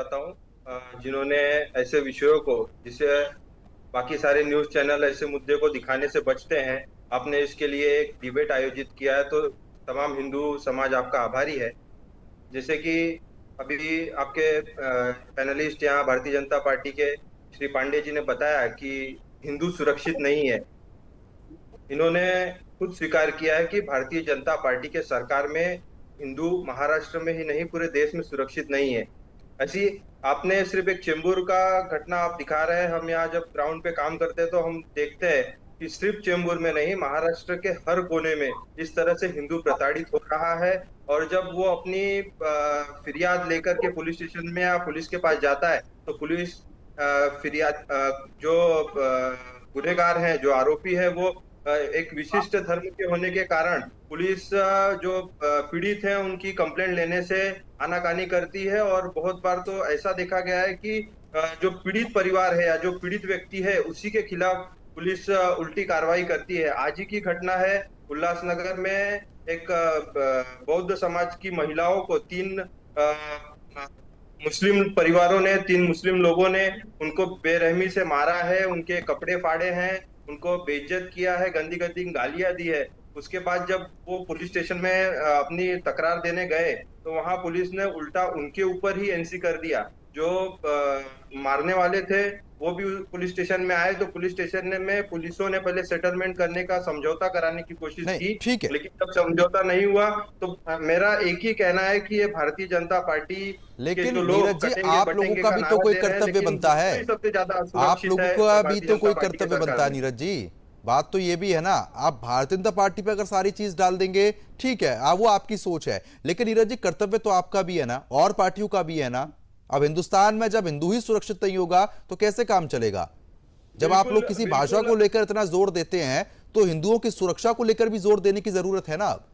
चाहता हूँ जिन्होंने ऐसे विषयों को, जिसे बाकी सारे न्यूज चैनल ऐसे मुद्दे को दिखाने से बचते हैं, आपने इसके लिए एक डिबेट आयोजित किया है, तो तमाम हिंदू समाज आपका आभारी है। जैसे कि अभी आपके पैनलिस्ट यहाँ भारतीय जनता पार्टी के श्री पांडे जी ने बताया कि हिंदू सुरक्षित नहीं है। इन्होंने खुद स्वीकार किया है कि भारतीय जनता पार्टी के सरकार में हिंदू महाराष्ट्र में ही नहीं पूरे देश में सुरक्षित नहीं है। ऐसी आपने सिर्फ एक चेंबूर का घटना आप दिखा रहे हैं। हम यहाँ जब ग्राउंड पे काम करते हैं तो हम देखते हैं कि सिर्फ चेंबूर में नहीं, महाराष्ट्र के हर कोने में इस तरह से हिंदू प्रताड़ित हो रहा है। और जब वो अपनी फिरियाद लेकर के पुलिस स्टेशन में या पुलिस के पास जाता है तो पुलिस फिरियाद जो गुनहगार हैं, जो आरोपी है, वो एक विशिष्ट धर्म के होने के कारण पुलिस जो पीड़ित है उनकी कंप्लेंट लेने से आनाकानी करती है। और बहुत बार तो ऐसा देखा गया है कि जो पीड़ित परिवार है या जो पीड़ित व्यक्ति है उसी के खिलाफ पुलिस उल्टी कार्रवाई करती है। आज ही की घटना है, उल्लासनगर में एक बौद्ध समाज की महिलाओं को मुस्लिम परिवारों ने, 3 मुस्लिम लोगों ने उनको बेरहमी से मारा है, उनके कपड़े फाड़े हैं, उनको बेइज्जत किया है, गंदी गंदी गालियां दी है। उसके बाद जब वो पुलिस स्टेशन में अपनी तकरार देने गए तो वहां पुलिस ने उल्टा उनके ऊपर ही एनसी कर दिया। जो मारने वाले थे वो भी पुलिस स्टेशन में आए तो पुलिस स्टेशन में पुलिसों ने पहले सेटलमेंट करने का, समझौता कराने की कोशिश नहीं, की, ठीक है। लेकिन जब समझौता नहीं हुआ तो मेरा एक ही कहना है कि ये भारतीय जनता पार्टी के लेकिन जो नीरज लोग जी, कटेंगे आप लोगों बटेंगे का का भी तो नारा कोई दे रहे हैं, कर्तव्य लेकिन बनता है। सबसे ज्यादा आप असुरक्षित लोगों है का भी भारतीय तो कोई जनता पार्टी के कर्तव्य बनता सरकार है में। नीरज जी। बात तो ये भी है ना, आप भारतीय जनता पार्टी पे अगर सारी चीज डाल देंगे, ठीक है, वो आपकी सोच है, लेकिन नीरज जी कर्तव्य तो आपका भी है ना और पार्टियों का भी है ना। अब हिंदुस्तान में जब हिंदू ही सुरक्षित नहीं होगा तो कैसे काम चलेगा। जब आप लोग बिल्कुल किसी भाषा बिल्कुल को लेकर इतना जोर देते हैं तो हिंदुओं की सुरक्षा को लेकर भी जोर देने की जरूरत है ना। अब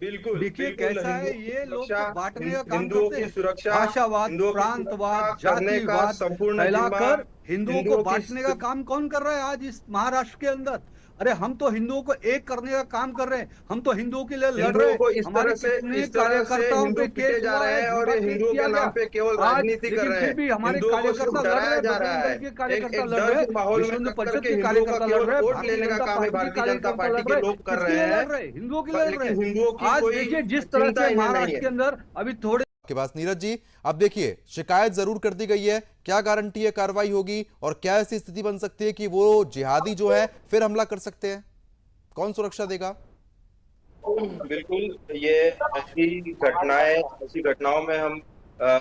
बिल्कुल देखिए बिल्कुल कैसा हिंदुओं है, की ये लोग सुरक्षा, तो बांटने का काम हिंदुओं करते की हैं। सुरक्षा, भाषावाद, हिंदुओं की सुरक्षा प्रांतवाद, करने का जातिवाद संपूर्ण जिम्मा फैलाकर हिंदुओं को हिंदुओं की। बांटने का काम कौन कर रहा है आज इस महाराष्ट्र के अंदर। अरे हम तो हिंदुओं को एक करने का काम कर रहे हैं, हम तो हिंदुओं के लिए लड़ रहे हिंदुओं हैं। को हमारे कितने इस तरह से कार्यकर्ताओं हिंदू पे पीटे केस जा हुआ रहे है, हैं और झूठा ये केस हिंदुओं किया के गया नाम पे केवल आज। राजनीति कर लेकिन रहे फिर हैं। भी हमारे हिंदुओं को सिर्फ कार्यकर्ता लड़ रहे डराया हैं, जा बजरंग रहा दल है। के एक कार्यकर्ता एक लड़ डर रहे हैं, के माहौल विश्व में हिंदू रख परिषद करके के हिंदुओं का कार्यकर्ता लड़ केवल रहे हैं, वोट भारतीय लेने का जनता काम है पार्टी के भारतीय जनता कार्यकर्ता पार्टी लड़ के रहे हैं। लोग कर किसके रहे लिए लड़ हैं। रहे हैं? हिंदुओं के लिए लड़ रहे लेकिन हैं। हिंदुओं की आज कोई देखिए जिस तरह चिंता से इन्हें नहीं महाराष्ट्र है। के अंदर अभी थोड़े के पास नीरज जी, अब देखिए शिकायत जरूर कर दी गई है, क्या गारंटी है कार्रवाई होगी और क्या ऐसी स्थिति बन सकती है कि वो जिहादी जो है फिर हमला कर सकते हैं। कौन सुरक्षा देगा। बिल्कुल, ये ऐसी घटनाओं में हम अ,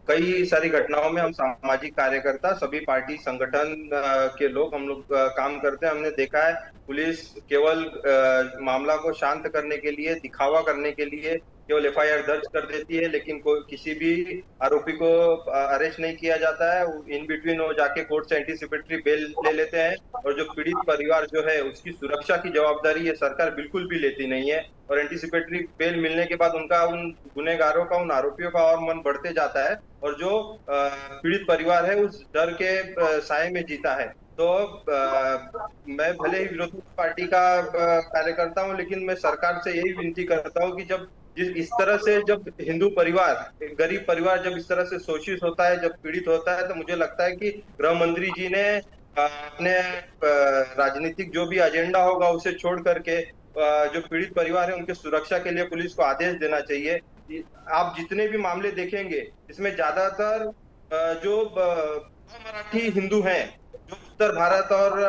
कई सारी घटनाओं में हम सामाजिक कार्यकर्ता, सभी पार्टी संगठन के लोग, हम लोग काम करते हैं। हमने देखा है पुलिस केवल मामला को शांत करने के लिए, दिखावा करने के लिए केवल एफआईआर दर्ज कर देती है, लेकिन कोई किसी भी आरोपी को अरेस्ट नहीं किया जाता है। इन बिटवीन वो जाके कोर्ट से एंटीसिपेटरी बेल ले लेते हैं। और जो पीड़ित परिवार जो है उसकी सुरक्षा की जवाबदारी ये सरकार बिल्कुल भी लेती नहीं है। और एंटीसिपेटरी बेल मिलने के बाद उनका, उन गुनहगारों का, उन आरोपियों का और मन बढ़ते जाता है। और जो पीड़ित परिवार है उस डर के साए में जीता है। तो मैं भले ही विरोधी पार्टी का कार्यकर्ता हूं, लेकिन मैं सरकार से यही विनती करता हूं कि जब इस तरह से, जब हिंदू परिवार, एक गरीब परिवार जब इस तरह से शोषित होता है, जब पीड़ित होता है, तो मुझे लगता है कि गृह मंत्री जी ने अपने राजनीतिक जो भी एजेंडा होगा उसे छोड़ करके जो पीड़ित परिवार है उनके सुरक्षा के लिए पुलिस को आदेश देना चाहिए। आप जितने भी मामले देखेंगे इसमें ज्यादातर जो मराठी हिंदू हैं, जो उत्तर भारत और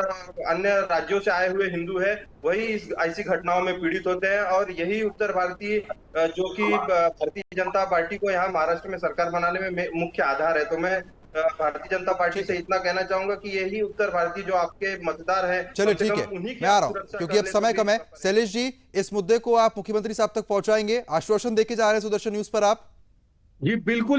अन्य राज्यों से आए हुए हिंदू हैं, वही इस ऐसी घटनाओं में पीड़ित होते हैं। और यही उत्तर भारतीय जो कि भारतीय जनता पार्टी को यहाँ महाराष्ट्र में सरकार बनाने में मुख्य आधार है। तो मैं भारतीय जनता पार्टी ठीक से है, इतना कहना चाहूंगा कि यही उत्तर भारतीय जो आपके मतदार हैं, चलिए कम से ठीक कम है, उन्हीं की मैं आ आप रहा हूं सुरक्षा क्योंकि कर अब ले समय तो कम है। शैलेश जी, इस मुद्दे को आप मुख्यमंत्री साहब तक पहुंचाएंगे, आश्वासन देके जा रहे हैं सुदर्शन न्यूज पर आप। जी बिल्कुल।